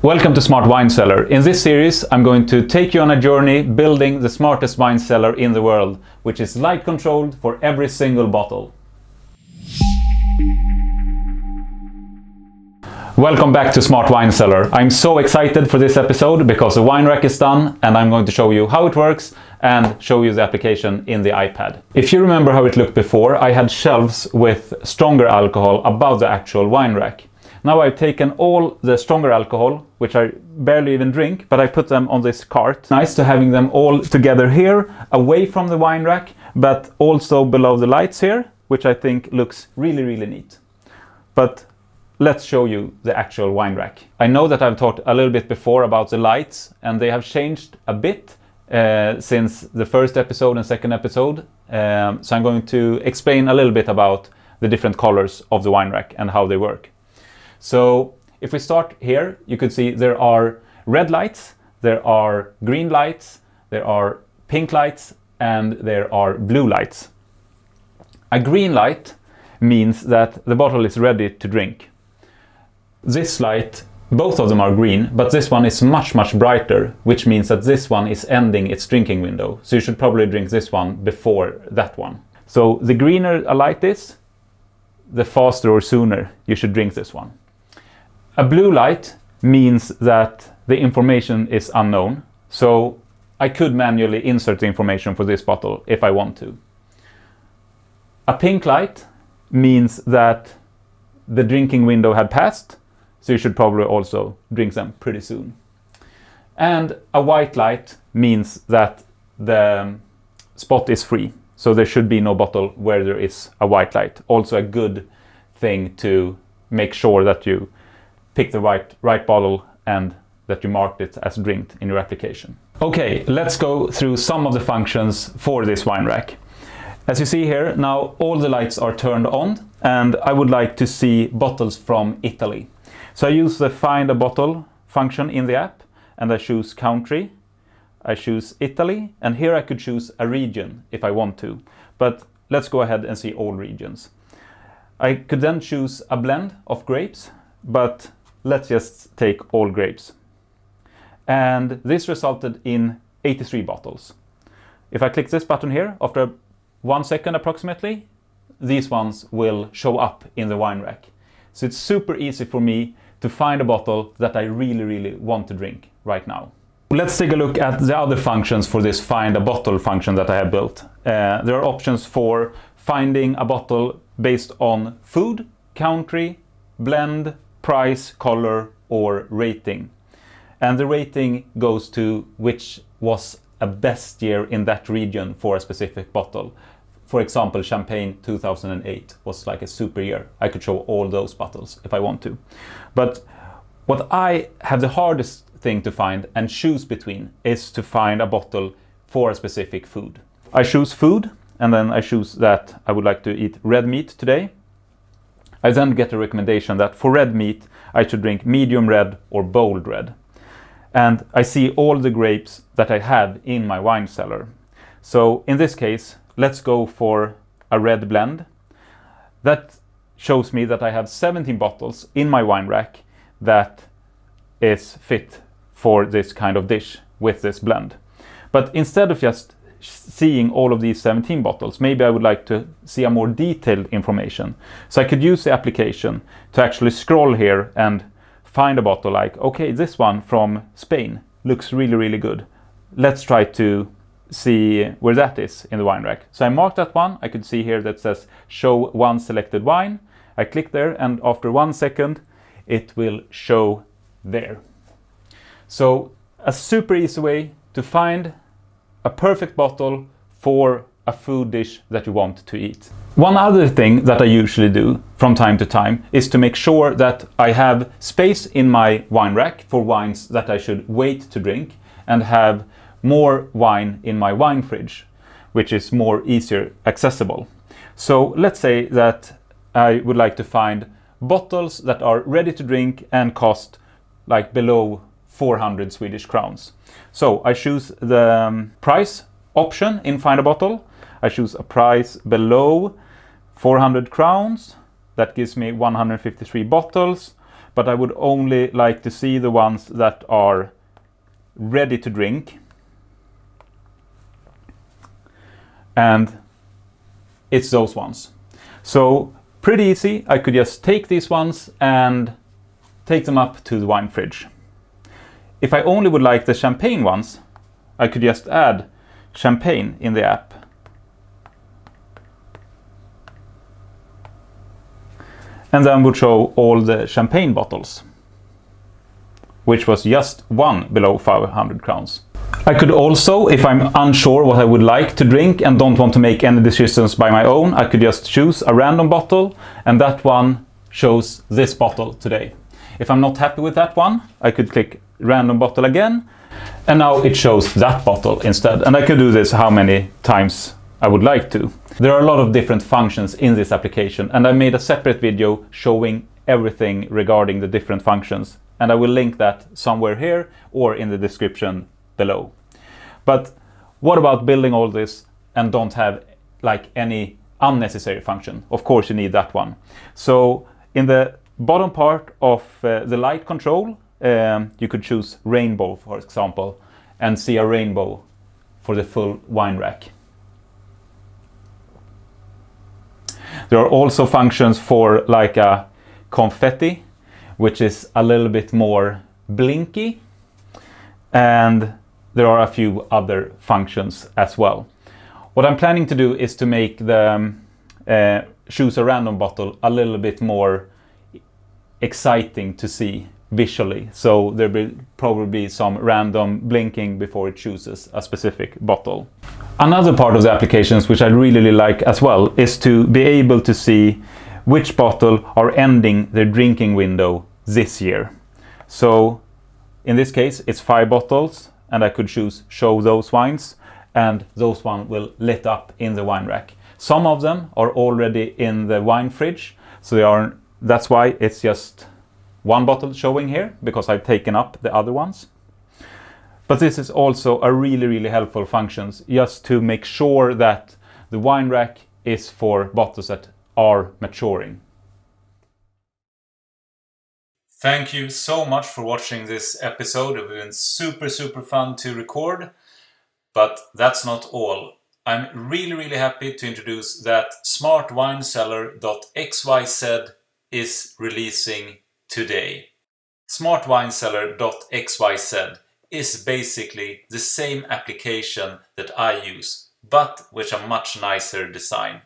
Welcome to Smart Wine Cellar. In this series I'm going to take you on a journey building the smartest wine cellar in the world, which is light controlled for every single bottle. Welcome back to Smart Wine Cellar. I'm so excited for this episode because the wine rack is done and I'm going to show you how it works and show you the application in the iPad. If you remember how it looked before, I had shelves with stronger alcohol above the actual wine rack. Now I've taken all the stronger alcohol, which I barely even drink, but I put them on this cart. Nice to having them all together here, away from the wine rack, but also below the lights here, which I think looks really neat. But let's show you the actual wine rack. I know that I've talked a little bit before about the lights, and they have changed a bit since the first episode and second episode. So I'm going to explain a little bit about the different colors of the wine rack and how they work. So if we start here, you could see there are red lights, there are green lights, there are pink lights, and there are blue lights. A green light means that the bottle is ready to drink. This light, both of them are green, but this one is much brighter, which means that this one is ending its drinking window. So you should probably drink this one before that one. So the greener a light is, the faster or sooner you should drink this one. A blue light means that the information is unknown, so I could manually insert the information for this bottle if I want to. A pink light means that the drinking window had passed, so you should probably also drink them pretty soon. And a white light means that the spot is free, so there should be no bottle where there is a white light. Also a good thing to make sure that you pick the right bottle and that you marked it as drinked in your application. Okay, let's go through some of the functions for this wine rack. As you see here, now all the lights are turned on and I would like to see bottles from Italy. So I use the Find a Bottle function in the app and I choose country, I choose Italy, and here I could choose a region if I want to. But let's go ahead and see all regions. I could then choose a blend of grapes, but let's just take all grapes. And this resulted in 83 bottles. If I click this button here, after 1 second approximately, these ones will show up in the wine rack. So it's super easy for me to find a bottle that I really want to drink right now. Let's take a look at the other functions for this Find a Bottle function that I have built. There are options for finding a bottle based on food, country, blend, price, color, or rating. And the rating goes to which was a best year in that region for a specific bottle. For example, Champagne 2008 was like a super year. I could show all those bottles if I want to. But what I have the hardest thing to find and choose between is to find a bottle for a specific food. I choose food, and then I choose that I would like to eat red meat today. I then get a recommendation that for red meat I should drink medium red or bold red. And I see all the grapes that I have in my wine cellar. So in this case, let's go for a red blend. That shows me that I have 17 bottles in my wine rack that is fit for this kind of dish with this blend. But instead of just seeing all of these 17 bottles, maybe I would like to see a more detailed information. So I could use the application to actually scroll here and find a bottle like, okay, this one from Spain looks really good. Let's try to see where that is in the wine rack. So I marked that one. I could see here that says show one selected wine. I click there and after 1 second it will show there. So a super easy way to find a perfect bottle for a food dish that you want to eat. One other thing that I usually do from time to time is to make sure that I have space in my wine rack for wines that I should wait to drink and have more wine in my wine fridge, which is more easier accessible. So let's say that I would like to find bottles that are ready to drink and cost like below 400 Swedish crowns. So I choose the price option in Find a Bottle. I choose a price below 400 crowns. That gives me 153 bottles. but I would only like to see the ones that are ready to drink. And it's those ones. So pretty easy. I could just take these ones and take them up to the wine fridge. If I only would like the champagne ones, I could just add champagne in the app. And then would show all the champagne bottles, which was just one below 500 crowns. I could also, if I'm unsure what I would like to drink and don't want to make any decisions by my own, I could just choose a random bottle, and that one shows this bottle today. If I'm not happy with that one, I could click random bottle again, and now it shows that bottle instead. And I could do this how many times I would like to. There are a lot of different functions in this application, and I made a separate video showing everything regarding the different functions, and I will link that somewhere here or in the description below. But what about building all this and don't have like any unnecessary function? Of course you need that one. So in the bottom part of the light control, you could choose rainbow, for example, and see a rainbow for the full wine rack. There are also functions for like a confetti, which is a little bit more blinky, and there are a few other functions as well. What I'm planning to do is to make the choose a random bottle a little bit more exciting to see visually. So there will probably be some random blinking before it chooses a specific bottle. Another part of the applications which I really like as well is to be able to see which bottle are ending their drinking window this year. So in this case it's 5 bottles, and I could choose show those wines, and those one will lit up in the wine rack. Some of them are already in the wine fridge, so that's why it's just one bottle showing here, because I've taken up the other ones. But this is also a really helpful function, just to make sure that the wine rack is for bottles that are maturing. Thank you so much for watching this episode. It's been super fun to record, but that's not all. I'm really happy to introduce that smartwinecellar.xyz is releasing today. Smartwinecellar.xyz is basically the same application that I use, but with a much nicer design.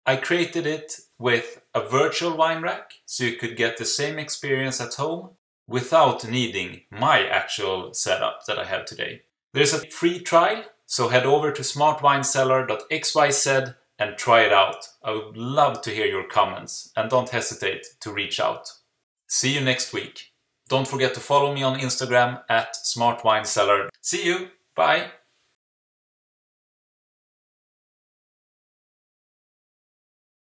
I created it with a virtual wine rack, so you could get the same experience at home without needing my actual setup that I have today. There's a free trial, so head over to smartwinecellar.xyz and try it out. I would love to hear your comments, and don't hesitate to reach out. See you next week. Don't forget to follow me on Instagram @smartwinecellar. See you, bye!